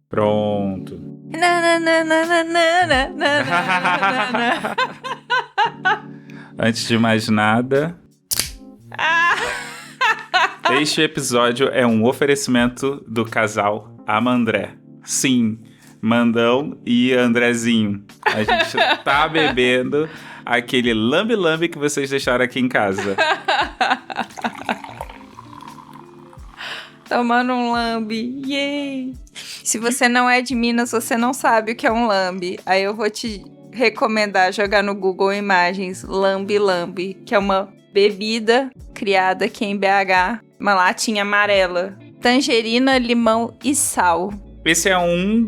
Pronto. Antes de mais nada, este episódio é um oferecimento do casal Amandré. Sim, Mandão e Andrezinho. A gente tá bebendo aquele lambe-lambe que vocês deixaram aqui em casa. Tomando um lambe, yay! Se você não é de Minas, você não sabe o que é um lambe. Aí eu vou te recomendar jogar no Google Imagens lambe-lambe, que é uma bebida criada aqui em BH, uma latinha amarela, tangerina, limão e sal. Esse é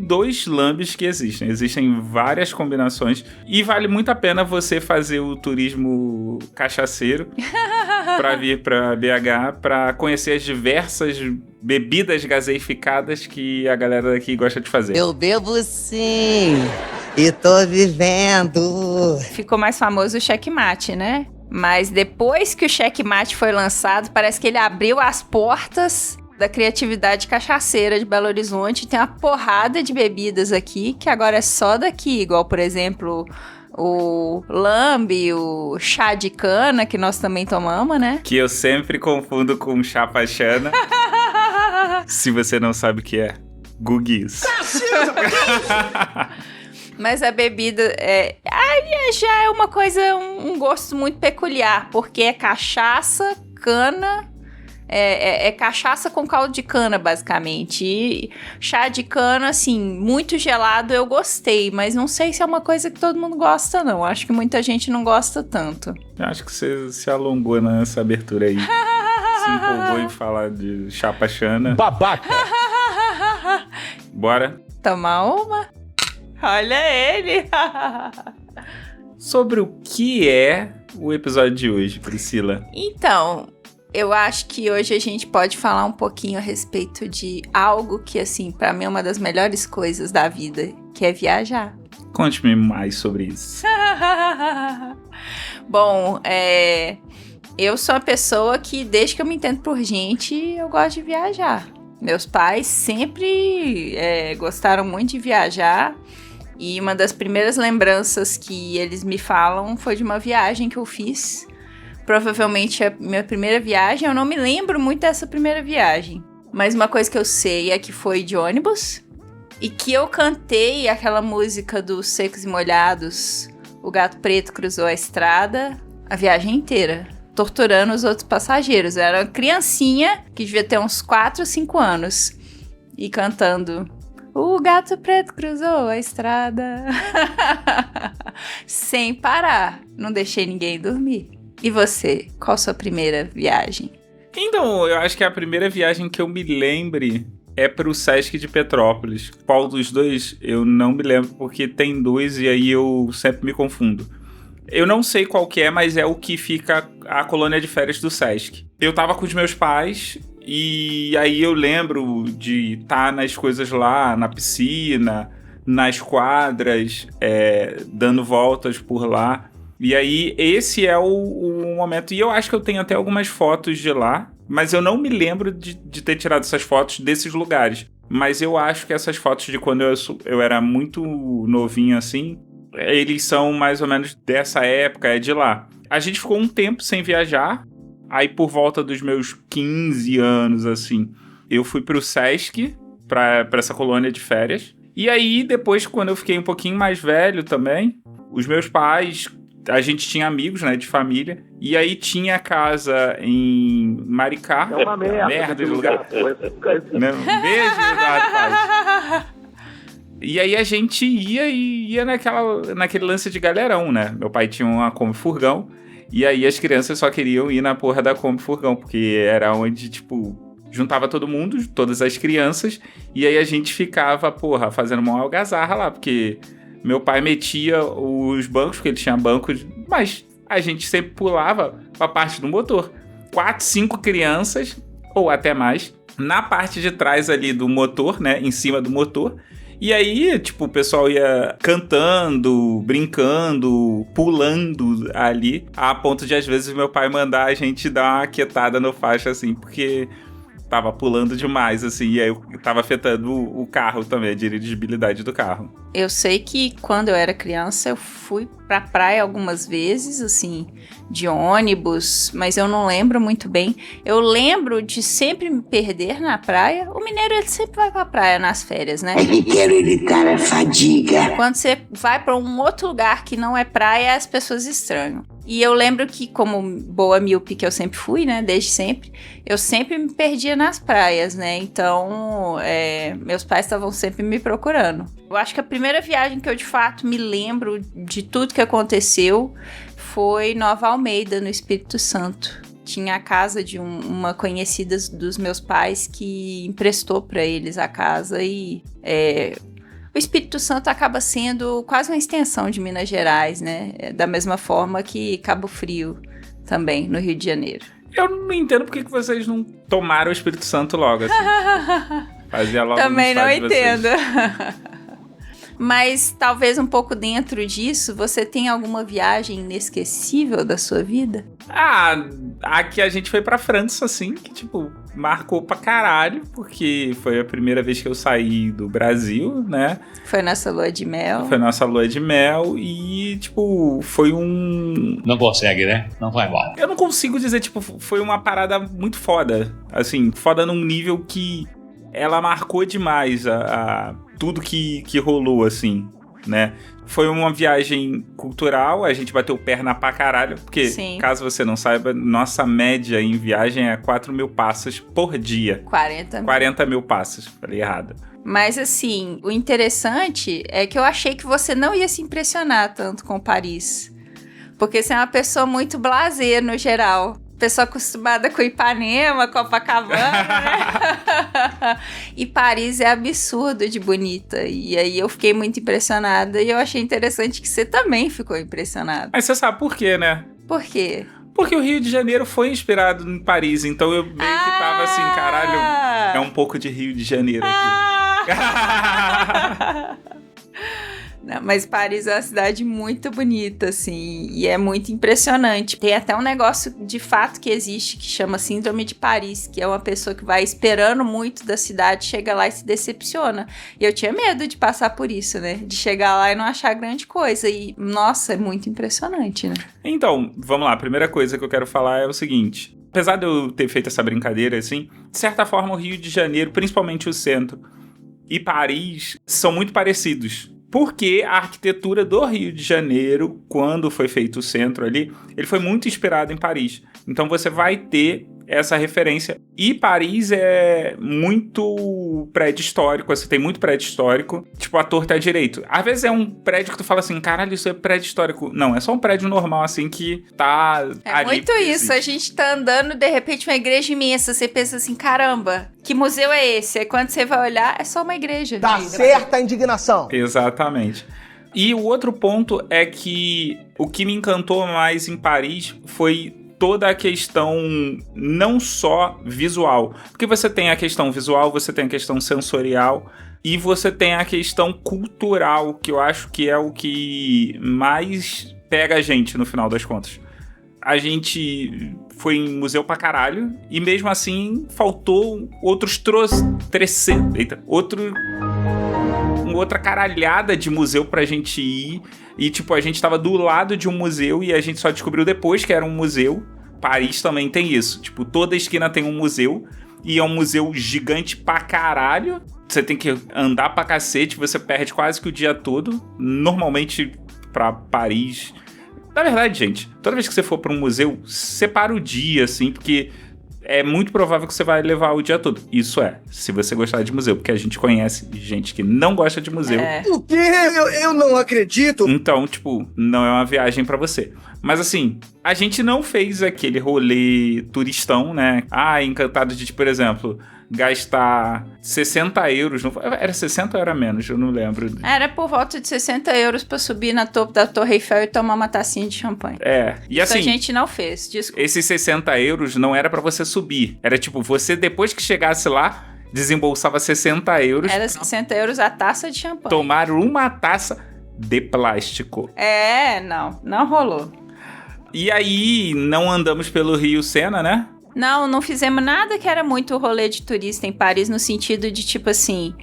dos lambes que existem. Existem várias combinações e vale muito a pena você fazer o turismo cachaceiro para vir para BH, para conhecer as diversas bebidas gaseificadas que a galera daqui gosta de fazer. Eu bebo sim e tô vivendo. Ficou mais famoso o checkmate, né? Mas depois que o checkmate foi lançado, parece que ele abriu as portas da criatividade cachaceira de Belo Horizonte. Tem uma porrada de bebidas aqui que agora é só daqui, igual, por exemplo, o lambe, o chá de cana, que nós também tomamos, né? Que eu sempre confundo com chapachana. Se você não sabe o que é, Guguis. Mas a bebida já é uma coisa, um gosto muito peculiar, porque é cachaça, cana. É cachaça com caldo de cana, basicamente. E chá de cana, assim, muito gelado eu gostei, mas não sei se é uma coisa que todo mundo gosta, não. Acho que muita gente não gosta tanto. Eu acho que você se alongou nessa abertura aí. Se empolgou em falar de chapachana. Babaca! Bora? Tomar uma? Olha ele! Sobre o que é o episódio de hoje, Priscila? Então, eu acho que hoje a gente pode falar um pouquinho a respeito de algo que, assim, pra mim é uma das melhores coisas da vida, que é viajar. Conte-me mais sobre isso. Bom, eu sou uma pessoa que, desde que eu me entendo por gente, eu gosto de viajar. Meus pais sempre gostaram muito de viajar. E uma das primeiras lembranças que eles me falam foi de uma viagem que eu fiz. Provavelmente a minha primeira viagem, eu não me lembro muito dessa primeira viagem. Mas uma coisa que eu sei é que foi de ônibus. E que eu cantei aquela música dos Secos e Molhados, O Gato Preto Cruzou a Estrada, a viagem inteira, torturando os outros passageiros. Eu era uma criancinha que devia ter uns 4 ou 5 anos. E cantando... O gato preto cruzou a estrada. Sem parar. Não deixei ninguém dormir. E você? Qual a sua primeira viagem? Então, eu acho que a primeira viagem que eu me lembre é pro Sesc de Petrópolis. Qual dos dois? Eu não me lembro, porque tem dois e aí eu sempre me confundo. Eu não sei qual que é, mas é o que fica a colônia de férias do Sesc. Eu tava com os meus pais... E aí eu lembro de estar nas coisas lá, na piscina, nas quadras, dando voltas por lá. E aí esse é o momento. E eu acho que eu tenho até algumas fotos de lá, mas eu não me lembro de ter tirado essas fotos desses lugares. Mas eu acho que essas fotos de quando eu era muito novinho assim, eles são mais ou menos dessa época, é de lá. A gente ficou um tempo sem viajar. Aí, por volta dos meus 15 anos, assim, eu fui pro Sesc, pra essa colônia de férias. E aí, depois, quando eu fiquei um pouquinho mais velho também, os meus pais, a gente tinha amigos, né, de família. E aí, tinha casa em Maricá. É uma merda de lugar. Beijo, Eduardo Paz. E aí, a gente ia naquele lance de galerão, né? Meu pai tinha uma Kombi Furgão. E aí as crianças só queriam ir na porra da Kombi Furgão, porque era onde, tipo, juntava todo mundo, todas as crianças, e aí a gente ficava, porra, fazendo uma algazarra lá, porque meu pai metia os bancos, porque ele tinha bancos, mas a gente sempre pulava pra parte do motor. 4, 5 crianças, ou até mais, na parte de trás ali do motor, né, em cima do motor. E aí, tipo, o pessoal ia cantando, brincando, pulando ali, a ponto de, às vezes, meu pai mandar a gente dar uma quietada no faixa, assim, porque tava pulando demais, assim, e aí eu tava afetando o carro também, a dirigibilidade do carro. Eu sei que quando eu era criança eu fui pra praia algumas vezes, assim, de ônibus, mas eu não lembro muito bem. Eu lembro de sempre me perder na praia. O mineiro, ele sempre vai pra praia nas férias, né? É que quero evitar a fadiga. Quando você vai pra um outro lugar que não é praia, as pessoas estranham. E eu lembro que, como boa míope que eu sempre fui, né, desde sempre, eu sempre me perdia nas praias, né, então meus pais estavam sempre me procurando. Eu acho que a primeira viagem que eu, de fato, me lembro de tudo que aconteceu foi Nova Almeida, no Espírito Santo. Tinha a casa de uma conhecida dos meus pais que emprestou pra eles a casa e... O Espírito Santo acaba sendo quase uma extensão de Minas Gerais, né? Da mesma forma que Cabo Frio também, no Rio de Janeiro. Eu não entendo por que vocês não tomaram o Espírito Santo logo, assim. Fazia logo também no não estado de vocês. entendo. Mas talvez um pouco dentro disso, você tem alguma viagem inesquecível da sua vida? Aqui a gente foi pra França, assim, que, tipo, marcou pra caralho, porque foi a primeira vez que eu saí do Brasil, né? Foi nossa lua de mel. Foi nossa lua de mel e, tipo, foi Não consegue, né? Não vai mal. Eu não consigo dizer, tipo, foi uma parada muito foda. Assim, foda num nível que ela marcou demais tudo que rolou, assim, né? Foi uma viagem cultural, a gente bateu perna pra caralho, porque, Sim. Caso você não saiba, nossa média em viagem é 4 mil passos por dia. 40 mil passos, falei errado. Mas assim, o interessante é que eu achei que você não ia se impressionar tanto com Paris. Porque você é uma pessoa muito blasé no geral. Pessoa acostumada com Ipanema, Copacabana, né? E Paris é absurdo de bonita. E aí eu fiquei muito impressionada e eu achei interessante que você também ficou impressionada. Mas você sabe por quê, né? Por quê? Porque o Rio de Janeiro foi inspirado em Paris, então eu meio que tava assim, caralho, é um pouco de Rio de Janeiro aqui. Não, mas Paris é uma cidade muito bonita, assim, e é muito impressionante. Tem até um negócio de fato que existe que chama Síndrome de Paris, que é uma pessoa que vai esperando muito da cidade, chega lá e se decepciona. E eu tinha medo de passar por isso, né? De chegar lá e não achar grande coisa. E, nossa, é muito impressionante, né? Então, vamos lá. A primeira coisa que eu quero falar é o seguinte. Apesar de eu ter feito essa brincadeira, assim, de certa forma o Rio de Janeiro, principalmente o centro, e Paris são muito parecidos. Porque a arquitetura do Rio de Janeiro, quando foi feito o centro ali, ele foi muito inspirado em Paris. Então você vai ter essa referência. E Paris é muito prédio histórico, você tem muito prédio histórico, tipo a torta à direito. Às vezes é um prédio que tu fala assim, caralho, isso é prédio histórico. Não, é só um prédio normal, assim, que tá ali. É muito isso, a gente tá andando, de repente uma igreja imensa, você pensa assim, caramba, que museu é esse? Aí quando você vai olhar, é só uma igreja. Tá certa a indignação. Exatamente. E o outro ponto é que o que me encantou mais em Paris foi toda a questão não só visual, porque você tem a questão visual, você tem a questão sensorial e você tem a questão cultural, que eu acho que é o que mais pega a gente no final das contas. A gente foi em museu pra caralho e mesmo assim faltou outra caralhada de museu pra gente ir. E, tipo, a gente tava do lado de um museu e a gente só descobriu depois que era um museu. Paris também tem isso. Tipo, toda esquina tem um museu. E é um museu gigante pra caralho. Você tem que andar pra cacete. Você perde quase que o dia todo. Normalmente, pra Paris... Na verdade, gente, toda vez que você for pra um museu, separa o dia, assim, porque... é muito provável que você vai levar o dia todo. Isso é, se você gostar de museu. Porque a gente conhece gente que não gosta de museu. O quê? Eu não acredito. Então, tipo, não é uma viagem pra você. Mas assim, a gente não fez aquele rolê turistão, né? Encantado de, por exemplo, gastar 60 euros. Era 60 ou era menos? Eu não lembro. Era por volta de 60 euros pra subir na topo da Torre Eiffel e tomar uma tacinha de champanhe. E assim... Isso a gente não fez, desculpa. Esses 60 euros não era pra você subir. Era tipo, você depois que chegasse lá, desembolsava 60 euros. Era 60 euros a taça de champanhe. Tomar uma taça de plástico. Não rolou. E aí, não andamos pelo Rio Sena, né? Não fizemos nada que era muito rolê de turista em Paris, no sentido de tipo assim,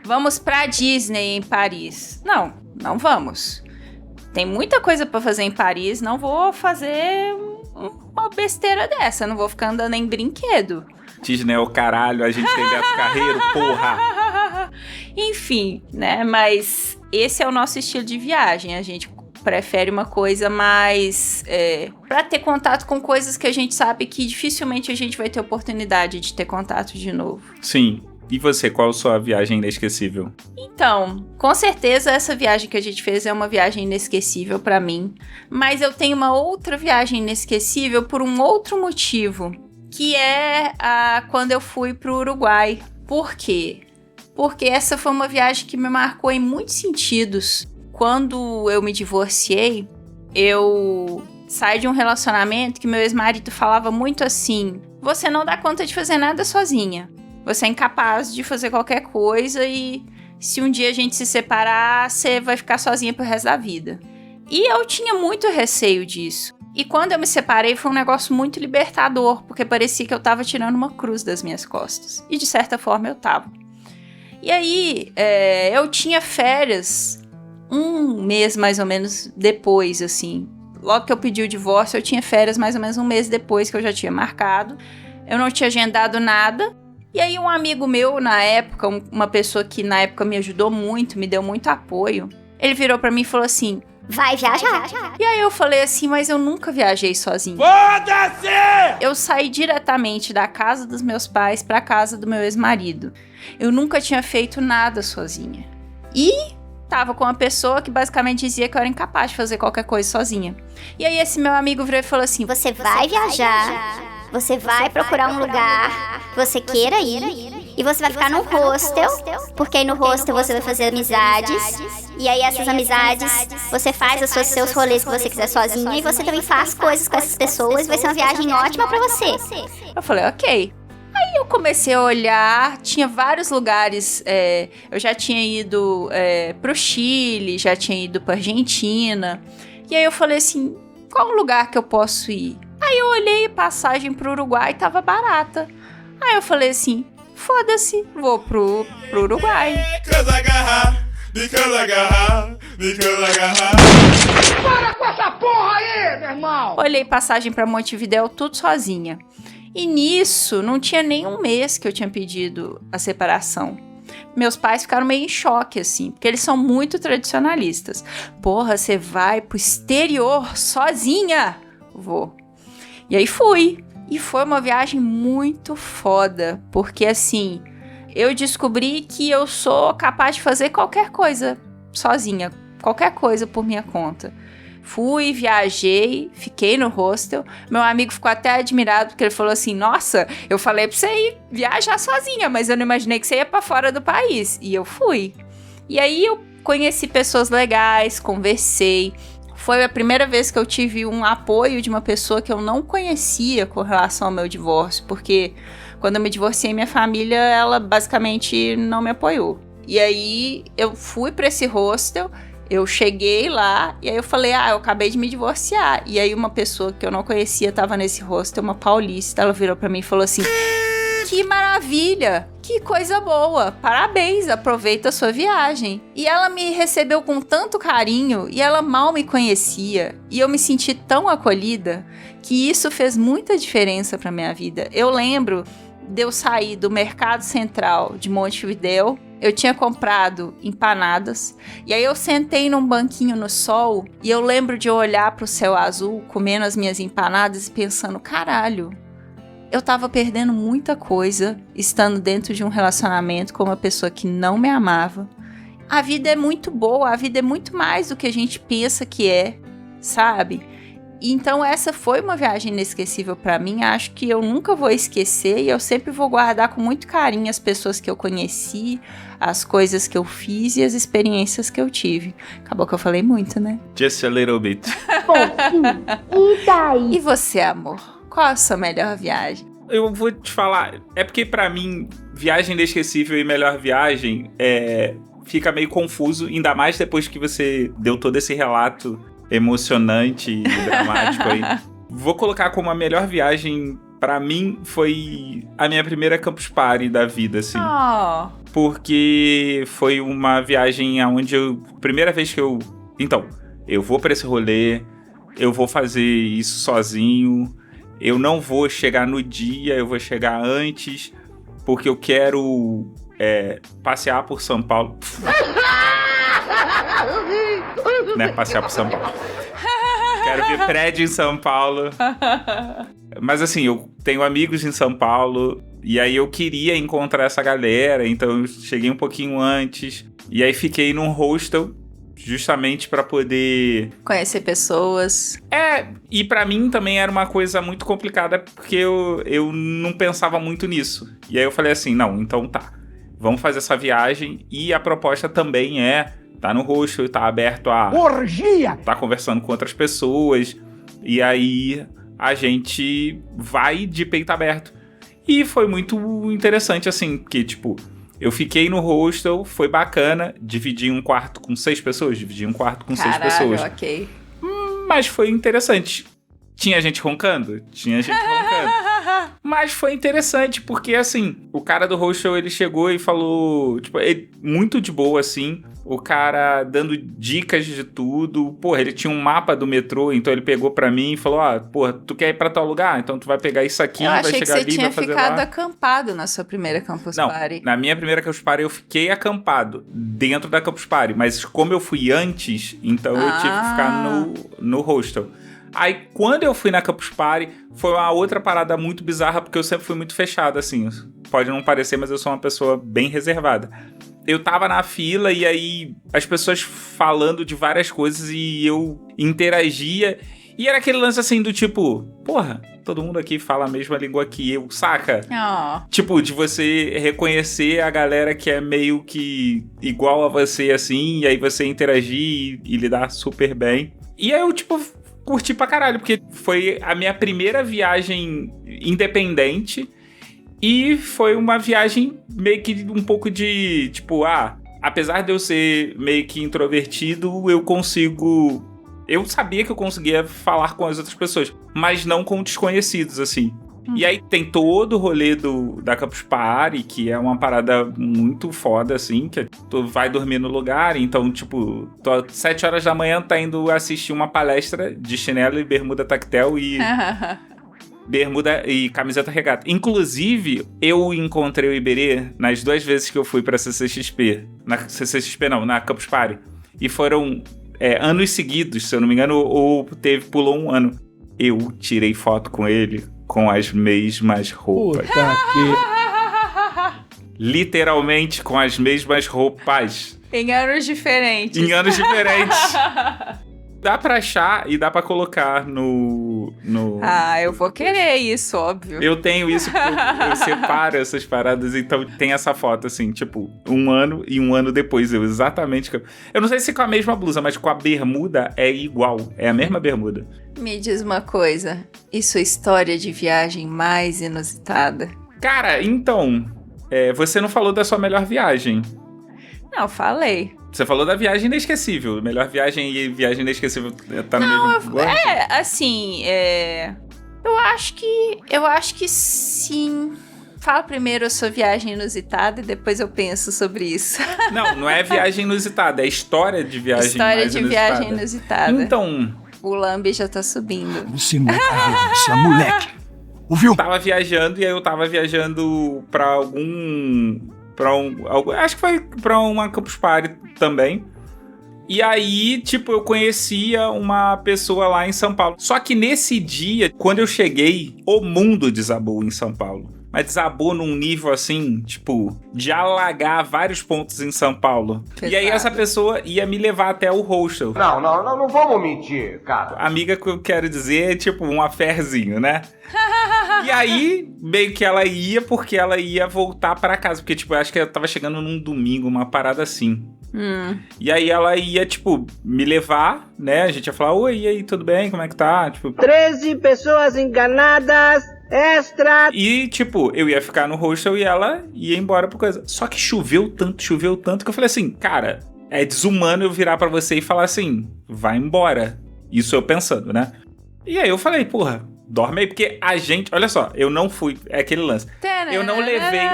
vamos pra Disney em Paris. Não vamos. Tem muita coisa pra fazer em Paris, não vou fazer uma besteira dessa, não vou ficar andando em brinquedo. Disney é o caralho, a gente tem Beto Carreiro, porra! Enfim, né, mas esse é o nosso estilo de viagem, a gente prefere uma coisa mais pra ter contato com coisas que a gente sabe que dificilmente a gente vai ter oportunidade de ter contato de novo. Sim. E você, qual a sua viagem inesquecível? Então, com certeza essa viagem que a gente fez é uma viagem inesquecível pra mim, mas eu tenho uma outra viagem inesquecível por um outro motivo, que é quando eu fui pro Uruguai. Por quê? Porque essa foi uma viagem que me marcou em muitos sentidos. Quando eu me divorciei, eu saí de um relacionamento que meu ex-marido falava muito assim: você não dá conta de fazer nada sozinha. Você é incapaz de fazer qualquer coisa e se um dia a gente se separar, você vai ficar sozinha pro resto da vida. E eu tinha muito receio disso. E quando eu me separei foi um negócio muito libertador, porque parecia que eu tava tirando uma cruz das minhas costas. E de certa forma eu tava. E aí, eu tinha férias um mês mais ou menos depois, assim. Logo que eu pedi o divórcio, eu tinha férias mais ou menos um mês depois que eu já tinha marcado. Eu não tinha agendado nada. E aí um amigo meu, na época, uma pessoa que na época me ajudou muito, me deu muito apoio, ele virou pra mim e falou assim: vai viajar. E aí eu falei assim, mas eu nunca viajei sozinha. Foda-se! Eu saí diretamente da casa dos meus pais pra casa do meu ex-marido. Eu nunca tinha feito nada sozinha. E tava com uma pessoa que basicamente dizia que eu era incapaz de fazer qualquer coisa sozinha. E aí esse meu amigo virou e falou assim: você vai viajar, você vai procurar um lugar que você queira ir, e você vai ficar num hostel, porque aí no hostel você vai fazer amizades, e aí essas amizades você faz os seus rolês que você quiser sozinha, e você também faz coisas com essas pessoas, vai ser uma viagem ótima pra você. Eu falei, ok. Aí eu comecei a olhar, tinha vários lugares, eu já tinha ido pro Chile, já tinha ido pra Argentina, e aí eu falei assim, qual lugar que eu posso ir? Aí eu olhei, passagem pro Uruguai tava barata. Aí eu falei assim, foda-se, vou pro Uruguai. Para com essa porra aí, meu irmão! Olhei passagem pra Montevidéu, tudo sozinha. E nisso, não tinha nem um mês que eu tinha pedido a separação. Meus pais ficaram meio em choque, assim, porque eles são muito tradicionalistas. Porra, você vai pro exterior sozinha? Vou. E aí fui. E foi uma viagem muito foda, porque assim, eu descobri que eu sou capaz de fazer qualquer coisa sozinha, qualquer coisa por minha conta. Fui, viajei, fiquei no hostel. Meu amigo ficou até admirado, porque ele falou assim, nossa, eu falei pra você ir viajar sozinha, mas eu não imaginei que você ia pra fora do país. E eu fui. E aí eu conheci pessoas legais, conversei. Foi a primeira vez que eu tive um apoio de uma pessoa que eu não conhecia com relação ao meu divórcio, porque quando eu me divorciei, minha família, ela basicamente não me apoiou. E aí eu fui pra esse hostel, eu cheguei lá, e aí eu falei, eu acabei de me divorciar. E aí uma pessoa que eu não conhecia tava nesse hostel, uma paulista, ela virou pra mim e falou assim, que maravilha, que coisa boa, parabéns, aproveita a sua viagem. E ela me recebeu com tanto carinho, e ela mal me conhecia, e eu me senti tão acolhida, que isso fez muita diferença pra minha vida. Eu lembro de eu sair do Mercado Central de Montevidéu, eu tinha comprado empanadas, e aí eu sentei num banquinho no sol, e eu lembro de eu olhar pro céu azul, comendo as minhas empanadas e pensando, caralho, eu tava perdendo muita coisa estando dentro de um relacionamento com uma pessoa que não me amava. A vida é muito boa, a vida é muito mais do que a gente pensa que é, sabe? Então essa foi uma viagem inesquecível pra mim, acho que eu nunca vou esquecer e eu sempre vou guardar com muito carinho as pessoas que eu conheci, as coisas que eu fiz e as experiências que eu tive. Acabou que eu falei muito, né? Just a little bit. Bom, e daí? E você, amor? Qual a sua melhor viagem? Eu vou te falar, é porque pra mim, viagem inesquecível e melhor viagem fica meio confuso, ainda mais depois que você deu todo esse relato emocionante e dramático aí. Vou colocar como a melhor viagem pra mim, foi a minha primeira Campus Party da vida, assim. Oh. Porque foi uma viagem onde primeira vez que eu... Então, eu vou pra esse rolê, eu vou fazer isso sozinho, eu não vou chegar no dia, eu vou chegar antes, porque eu quero passear por São Paulo. Né, passear por São Paulo. Quero ver prédio em São Paulo. Mas assim, eu tenho amigos em São Paulo, e aí eu queria encontrar essa galera, então eu cheguei um pouquinho antes, e aí fiquei num hostel, justamente pra poder... Conhecer pessoas. E pra mim também era uma coisa muito complicada, porque eu não pensava muito nisso. E aí eu falei assim, não, então tá, vamos fazer essa viagem, e a proposta também tá no hostel, tá aberto a... Orgia! Tá conversando com outras pessoas, e aí a gente vai de peito aberto. E foi muito interessante, assim, porque, tipo, eu fiquei no hostel, foi bacana, dividi um quarto com 6 pessoas, Caralho, pessoas. ok. Mas foi interessante. Tinha gente roncando? Tinha gente roncando. Mas foi interessante, porque, assim, o cara do hostel, ele chegou e falou, tipo, muito de boa, assim, o cara dando dicas de tudo. Porra, ele tinha um mapa do metrô, então ele pegou pra mim e falou, porra, tu quer ir pra tal lugar? Então tu vai pegar isso aqui, vai chegar ali, vai fazer lá. Eu achei que você tinha ficado acampado na sua primeira Campus Party. Na minha primeira Campus Party eu fiquei acampado dentro da Campus Party, mas como eu fui antes, então eu tive que ficar no hostel. Aí, quando eu fui na Campus Party, foi uma outra parada muito bizarra, porque eu sempre fui muito fechado, assim. Pode não parecer, mas eu sou uma pessoa bem reservada. Eu tava na fila e aí as pessoas falando de várias coisas e eu interagia. E era aquele lance assim do tipo, porra, todo mundo aqui fala a mesma língua que eu, saca? Oh. Tipo, de você reconhecer a galera que é meio que igual a você, assim, e aí você interagir e lidar super bem. E aí eu, tipo... curti pra caralho, porque foi a minha primeira viagem independente e foi uma viagem meio que um pouco de, tipo, apesar de eu ser meio que introvertido, eu sabia que eu conseguia falar com as outras pessoas, mas não com desconhecidos, assim. E aí tem todo o rolê da Campus Party, que é uma parada muito foda, assim, que tu vai dormir no lugar, então, tipo, tu às 7 horas da manhã tá indo assistir uma palestra de chinelo e bermuda tactel e bermuda e camiseta regata. Inclusive, eu encontrei o Iberê nas 2 vezes que eu fui pra CCXP. Na Campus Party. E foram anos seguidos, se eu não me engano, ou pulou um ano. Eu tirei foto com ele com as mesmas roupas. Puta que... Literalmente com as mesmas roupas. Em anos diferentes. Dá pra achar e dá pra colocar no... eu vou querer isso, óbvio. Eu tenho isso, porque eu separo essas paradas, então tem essa foto, assim, tipo, 1 ano e 1 ano depois, exatamente... Eu não sei se com a mesma blusa, mas com a bermuda é igual, é a mesma bermuda. Me diz uma coisa, e sua história de viagem mais inusitada? Cara, então, você não falou da sua melhor viagem. Não, falei. Você falou da viagem inesquecível. Melhor viagem e viagem inesquecível tá no mesmo lugar? Assim, eu acho que sim. Fala primeiro a sua viagem inusitada e depois eu penso sobre isso. Não é viagem inusitada, é história de viagem viagem inusitada. Então... O Lambi já tá subindo. Você não tá vendo, você é moleque. Ouviu? Tava viajando e aí eu tava viajando pra acho que foi pra uma Campus Party também. E aí, tipo, eu conhecia uma pessoa lá em São Paulo. Só que nesse dia, quando eu cheguei, o mundo desabou em São Paulo. Mas desabou num nível assim, tipo, de alagar vários pontos em São Paulo. Pesado. E aí essa pessoa ia me levar até o hostel. Não vamos mentir, cara. Amiga que eu quero dizer é tipo um affairzinho, né? E aí, meio que ela ia porque ela ia voltar pra casa. Porque, tipo, eu acho que ela tava chegando num domingo, uma parada assim. E aí ela ia, tipo, me levar, né? A gente ia falar, oi, e aí, tudo bem? Como é que tá? Tipo, 13 pessoas enganadas, extra! E, tipo, eu ia ficar no hostel e ela ia embora por coisa. Só que choveu tanto que eu falei assim, cara, é desumano eu virar pra você e falar assim, vai embora. Isso eu pensando, né? E aí eu falei, porra, dorme aí, porque a gente, olha só, eu não fui, é aquele lance, eu não levei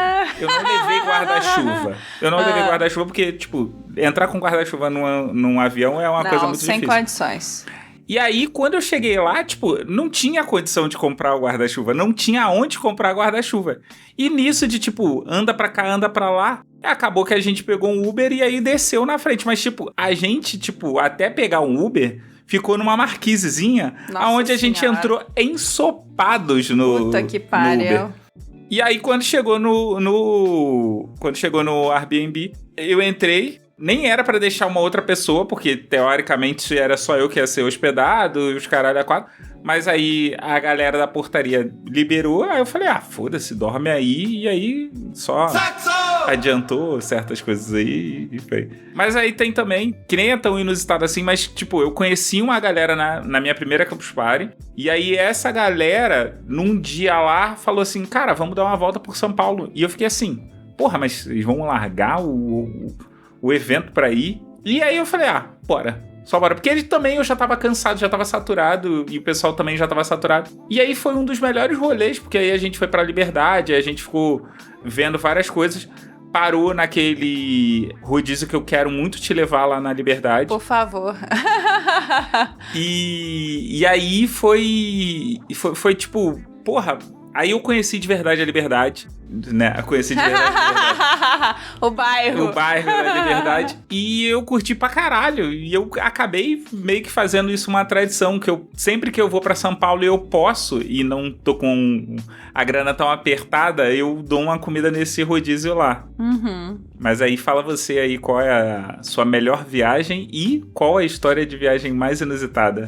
guarda-chuva, levei guarda-chuva porque, tipo, entrar com guarda-chuva num avião é uma coisa muito difícil. Não, sem condições. E aí, quando eu cheguei lá, tipo, não tinha condição de comprar o guarda-chuva, não tinha onde comprar guarda-chuva. E nisso de, tipo, anda pra cá, anda pra lá, acabou que a gente pegou um Uber e aí desceu na frente. Mas, tipo, a gente, tipo, até pegar um Uber, ficou numa marquisezinha, onde a gente entrou ensopados no Puta que pariu. Uber. E aí, quando chegou no Airbnb, eu entrei. Nem era pra deixar uma outra pessoa, porque teoricamente era só eu que ia ser hospedado e os caralho a quatro. Mas aí a galera da portaria liberou, aí eu falei, foda-se, dorme aí. E aí só adiantou certas coisas aí e foi. Mas aí tem também, que nem é tão inusitado assim, mas tipo, eu conheci uma galera na minha primeira Campus Party. E aí essa galera, num dia lá, falou assim, cara, vamos dar uma volta por São Paulo. E eu fiquei assim, porra, mas eles vão largar o evento pra ir. E aí eu falei, bora. Só bora. Porque ele também, eu já tava cansado, já tava saturado. E o pessoal também já tava saturado. E aí foi um dos melhores rolês, porque aí a gente foi pra Liberdade, a gente ficou vendo várias coisas. Parou naquele rodízio que eu quero muito te levar lá na Liberdade. Por favor. E aí foi tipo, porra... Aí eu conheci de verdade a Liberdade, né? Conheci de verdade a Liberdade. O bairro da Liberdade. E eu curti pra caralho. E eu acabei meio que fazendo isso uma tradição, que eu sempre que eu vou pra São Paulo e eu posso, e não tô com a grana tão apertada, eu dou uma comida nesse rodízio lá. Uhum. Mas aí fala você aí qual é a sua melhor viagem e qual a história de viagem mais inusitada.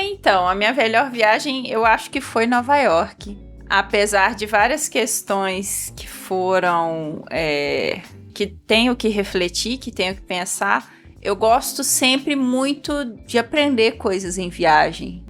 Então, a minha melhor viagem eu acho que foi Nova York. Apesar de várias questões que foram, que tenho que refletir, que tenho que pensar, eu gosto sempre muito de aprender coisas em viagem.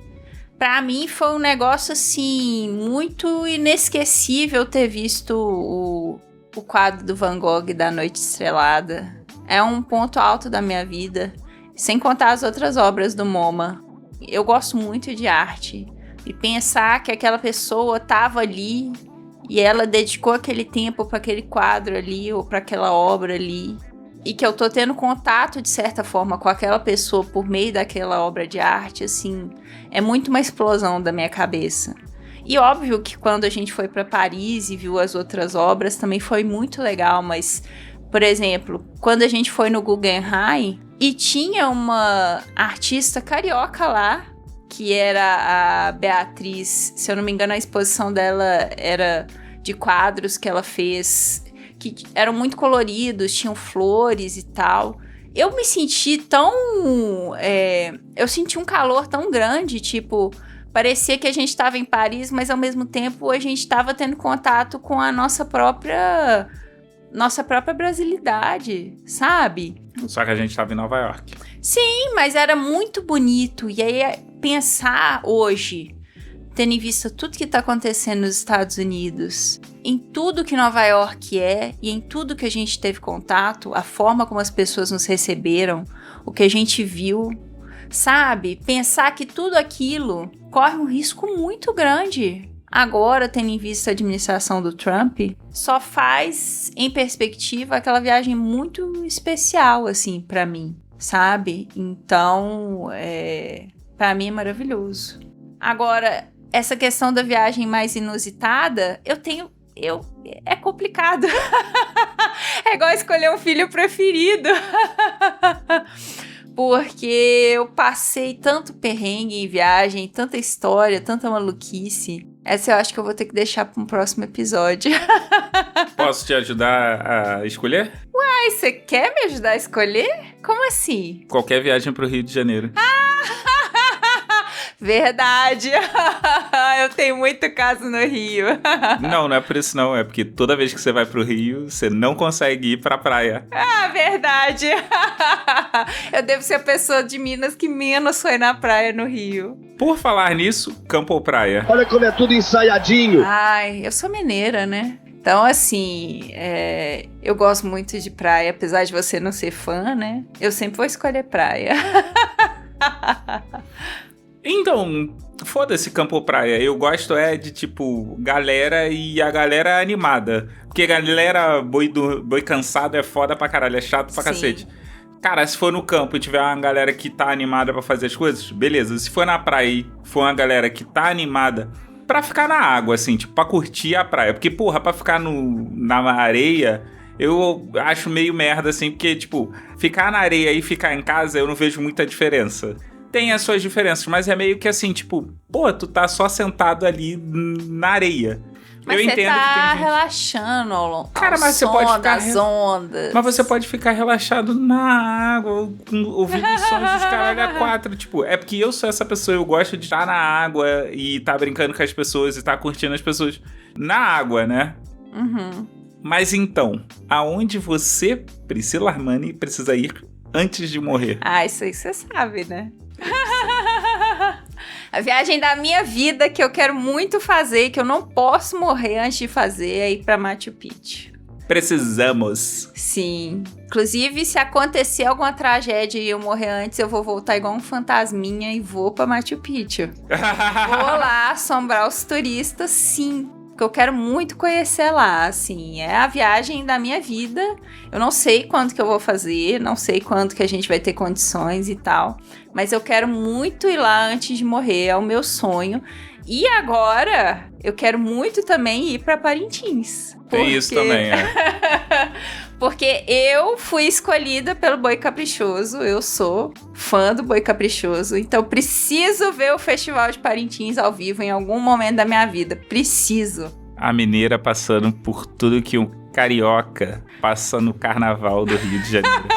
Pra mim foi um negócio, assim, muito inesquecível ter visto o quadro do Van Gogh da Noite Estrelada. É um ponto alto da minha vida, sem contar as outras obras do MoMA. Eu gosto muito de arte. E pensar que aquela pessoa estava ali e ela dedicou aquele tempo para aquele quadro ali ou para aquela obra ali. E que eu tô tendo contato, de certa forma, com aquela pessoa por meio daquela obra de arte, assim, é muito uma explosão da minha cabeça. E óbvio que quando a gente foi para Paris e viu as outras obras também foi muito legal, mas, por exemplo, quando a gente foi no Guggenheim e tinha uma artista carioca lá, que era a Beatriz, se eu não me engano, a exposição dela era de quadros que ela fez, que eram muito coloridos, tinham flores e tal. Eu me senti tão... eu senti um calor tão grande, tipo, parecia que a gente estava em Paris, mas ao mesmo tempo a gente estava tendo contato com a nossa própria brasilidade, sabe? Só que a gente estava em Nova York. Sim, mas era muito bonito. E aí, pensar hoje, tendo em vista tudo que está acontecendo nos Estados Unidos, em tudo que Nova York é e em tudo que a gente teve contato, a forma como as pessoas nos receberam, o que a gente viu, sabe? Pensar que tudo aquilo corre um risco muito grande. Agora, tendo em vista a administração do Trump, só faz, em perspectiva, aquela viagem muito especial, assim, pra mim, sabe? Então, pra mim é maravilhoso. Agora, essa questão da viagem mais inusitada, é complicado. É igual escolher um filho preferido. Porque eu passei tanto perrengue em viagem, tanta história, tanta maluquice. Essa eu acho que eu vou ter que deixar para um próximo episódio. Posso te ajudar a escolher? Uai, você quer me ajudar a escolher? Como assim? Qualquer viagem pro Rio de Janeiro. Verdade. Eu tenho muito caso no Rio. Não é por isso não. É porque toda vez que você vai pro Rio, você não consegue ir pra praia. Ah, verdade. Eu devo ser a pessoa de Minas que menos foi na praia no Rio. Por falar nisso, campo ou praia? Olha como é tudo ensaiadinho. Ai, eu sou mineira, né? Então, assim, eu gosto muito de praia, apesar de você não ser fã, né? Eu sempre vou escolher praia. Então, Foda-se campo ou praia. Eu gosto de, tipo, galera e a galera animada. Porque galera boi cansado é foda pra caralho, é chato pra cacete. Cara, se for no campo e tiver uma galera que tá animada pra fazer as coisas, beleza. Se for na praia e for uma galera que tá animada pra ficar na água, assim, tipo, pra curtir a praia. Porque, porra, pra ficar na areia, eu acho meio merda, assim, porque, tipo, ficar na areia e ficar em casa, eu não vejo muita diferença. Tem as suas diferenças, mas é meio que assim, tipo, pô, tu tá só sentado ali na areia. Mas eu você entendo tá que tem gente... relaxando ao Cara, mas você som pode ficar das ondas. Mas você pode ficar relaxado na água, ouvindo sons dos caralho a 4. Tipo, é porque eu sou essa pessoa, eu gosto de estar na água e tá brincando com as pessoas e tá curtindo as pessoas na água, né? Uhum. Mas então, aonde você, Priscila Armani, precisa ir antes de morrer? Ah, isso aí você sabe, né? A viagem da minha vida que eu quero muito fazer, que eu não posso morrer antes de fazer, é ir pra Machu Picchu. Precisamos. Sim. Inclusive, se acontecer alguma tragédia e eu morrer antes, eu vou voltar igual um fantasminha e vou pra Machu Picchu. Vou lá assombrar os turistas, sim. Porque eu quero muito conhecer lá, assim. É a viagem da minha vida. Eu não sei quando que eu vou fazer, não sei quando que a gente vai ter condições e tal. Mas eu quero muito ir lá antes de morrer, é o meu sonho. E agora, eu quero muito também ir pra Parintins. Tem isso também, Porque eu fui escolhida pelo Boi Caprichoso, eu sou fã do Boi Caprichoso, então preciso ver o Festival de Parintins ao vivo em algum momento da minha vida, preciso. A mineira passando por tudo que um carioca passa no carnaval do Rio de Janeiro.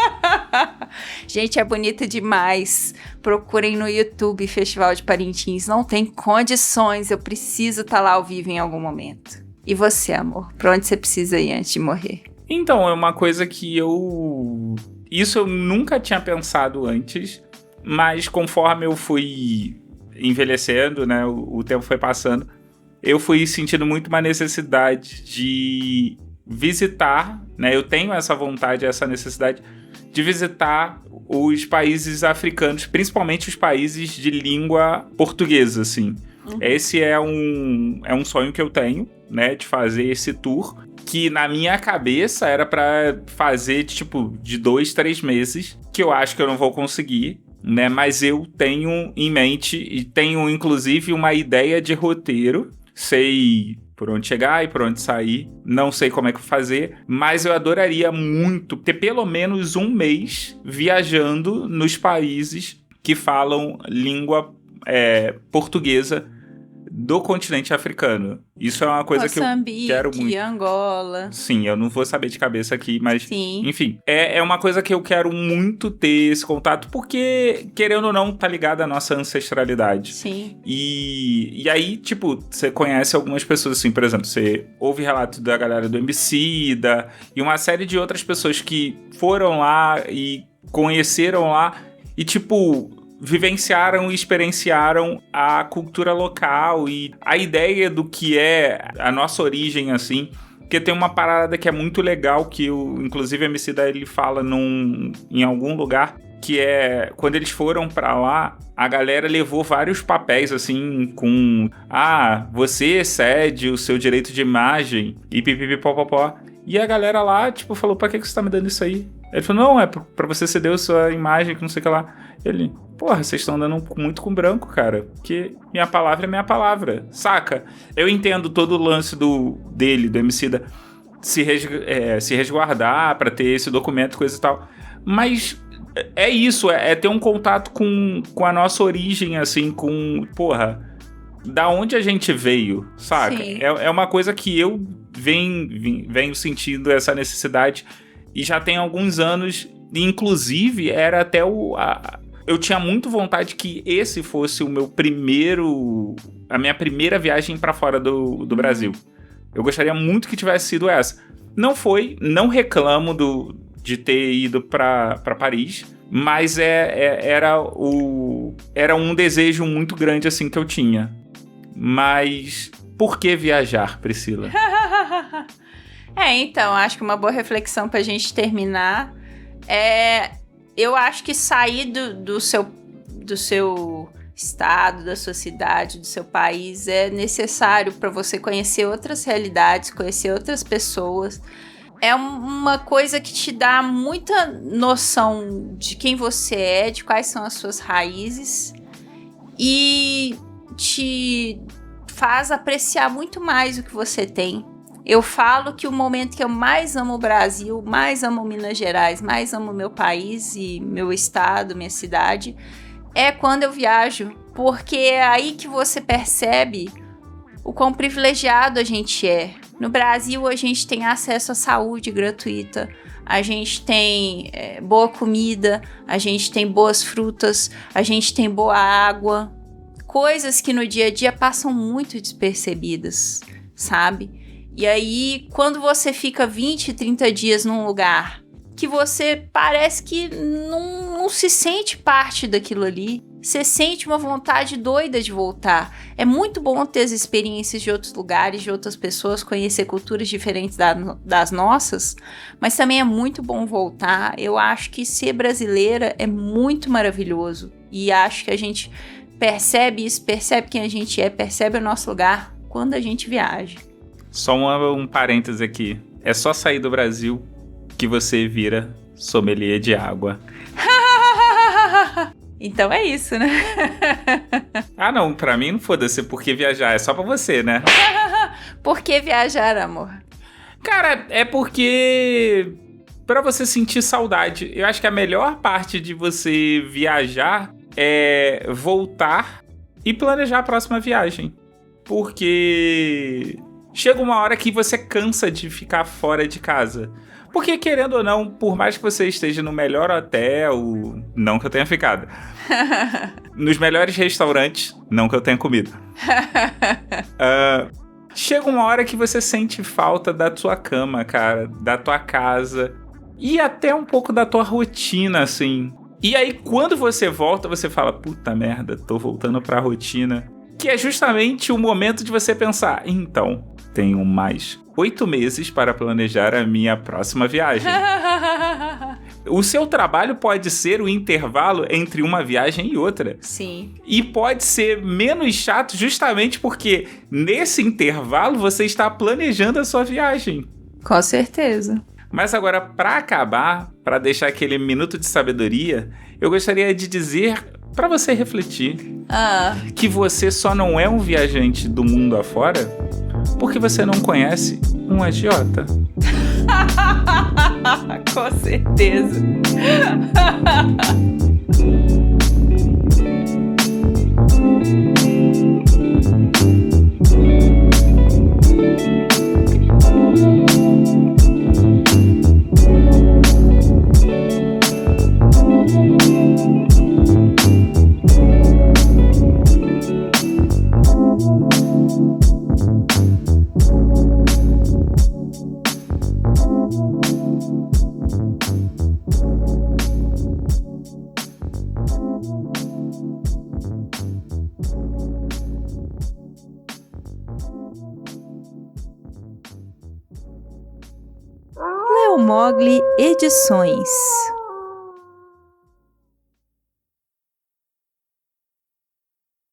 Gente, é bonito demais. Procurem no YouTube Festival de Parintins, não tem condições, eu preciso estar lá ao vivo em algum momento. E você, amor, pra onde você precisa ir antes de morrer? Então, é uma coisa que isso eu nunca tinha pensado antes, mas conforme eu fui envelhecendo, né, o tempo foi passando, eu fui sentindo muito uma necessidade de visitar, né, eu tenho essa vontade, essa necessidade de visitar os países africanos, principalmente os países de língua portuguesa, assim. Esse é um sonho que eu tenho, né, de fazer esse tour, que na minha cabeça era pra fazer, tipo, de 2-3 meses, que eu acho que eu não vou conseguir, né, mas eu tenho em mente, e tenho inclusive uma ideia de roteiro, sei por onde chegar e por onde sair, não sei como é que fazer, mas eu adoraria muito ter pelo menos um mês viajando nos países que falam língua portuguesa do continente africano. Isso é uma coisa que eu quero muito. Angola. Sim, eu não vou saber de cabeça aqui, mas... Sim. Enfim, é uma coisa que eu quero muito ter esse contato, porque, querendo ou não, tá ligado à nossa ancestralidade. Sim. E aí, tipo, você conhece algumas pessoas, assim, por exemplo, você ouve relato da galera do Emicida e uma série de outras pessoas que foram lá e conheceram lá e, tipo... vivenciaram e experienciaram a cultura local e a ideia do que é a nossa origem, assim, porque tem uma parada que é muito legal, que inclusive a Emicida, ele fala em algum lugar, que é, quando eles foram pra lá, a galera levou vários papéis, assim, com, você cede o seu direito de imagem, e pipipipopopó, e a galera lá, tipo, falou, pra que você tá me dando isso aí? Ele falou, não, é pra você ceder a sua imagem, que não sei o que lá. Ele, porra, vocês estão andando muito com branco, cara. Porque minha palavra é minha palavra, saca? Eu entendo todo o lance do Emicida, se resguardar pra ter esse documento, coisa e tal. Mas é isso, é ter um contato com a nossa origem, assim, com, porra, da onde a gente veio, saca? É uma coisa que eu venho sentindo essa necessidade e já tem alguns anos, e inclusive era até eu tinha muito vontade que esse fosse a minha primeira viagem pra fora do Brasil. Eu gostaria muito que tivesse sido essa. Não foi, não reclamo de ter ido pra Paris, mas era um desejo muito grande assim que eu tinha. Mas por que viajar, Priscila? Então, acho que uma boa reflexão pra gente terminar é... Eu acho que sair do seu estado, da sua cidade, do seu país, é necessário para você conhecer outras realidades, conhecer outras pessoas. É uma coisa que te dá muita noção de quem você é, de quais são as suas raízes e te faz apreciar muito mais o que você tem. Eu falo que o momento que eu mais amo o Brasil, mais amo Minas Gerais, mais amo meu país e meu estado, minha cidade, é quando eu viajo, porque é aí que você percebe o quão privilegiado a gente é. No Brasil, a gente tem acesso à saúde gratuita, a gente tem boa comida, a gente tem boas frutas, a gente tem boa água, coisas que no dia a dia passam muito despercebidas, sabe? E aí, quando você fica 20, 30 dias num lugar que você parece que não se sente parte daquilo ali, você sente uma vontade doida de voltar. É muito bom ter as experiências de outros lugares, de outras pessoas, conhecer culturas diferentes das nossas, mas também é muito bom voltar. Eu acho que ser brasileira é muito maravilhoso e acho que a gente percebe isso, percebe quem a gente é, percebe o nosso lugar quando a gente viaja. Só um parêntese aqui. É só sair do Brasil que você vira sommelier de água. Então é isso, né? Ah, não, pra mim não foda-se, porque viajar é só pra você, né? Por que viajar, amor? Cara, é porque pra você sentir saudade. Eu acho que a melhor parte de você viajar é voltar e planejar a próxima viagem. Porque chega uma hora que você cansa de ficar fora de casa. Porque, querendo ou não, por mais que você esteja no melhor hotel, não que eu tenha ficado, nos melhores restaurantes, não que eu tenha comido, chega uma hora que você sente falta da tua cama, cara, da tua casa, e até um pouco da tua rotina, assim. E aí, quando você volta, você fala, puta merda, tô voltando pra rotina. Que é justamente o momento de você pensar, então, tenho mais 8 meses para planejar a minha próxima viagem. O seu trabalho pode ser o intervalo entre uma viagem e outra. Sim. E pode ser menos chato justamente porque nesse intervalo você está planejando a sua viagem. Com certeza. Mas agora, para acabar, para deixar aquele minuto de sabedoria, eu gostaria de dizer para você refletir que você só não é um viajante do mundo afora porque você não conhece um agiota. Com certeza. Leo Mogli Edições.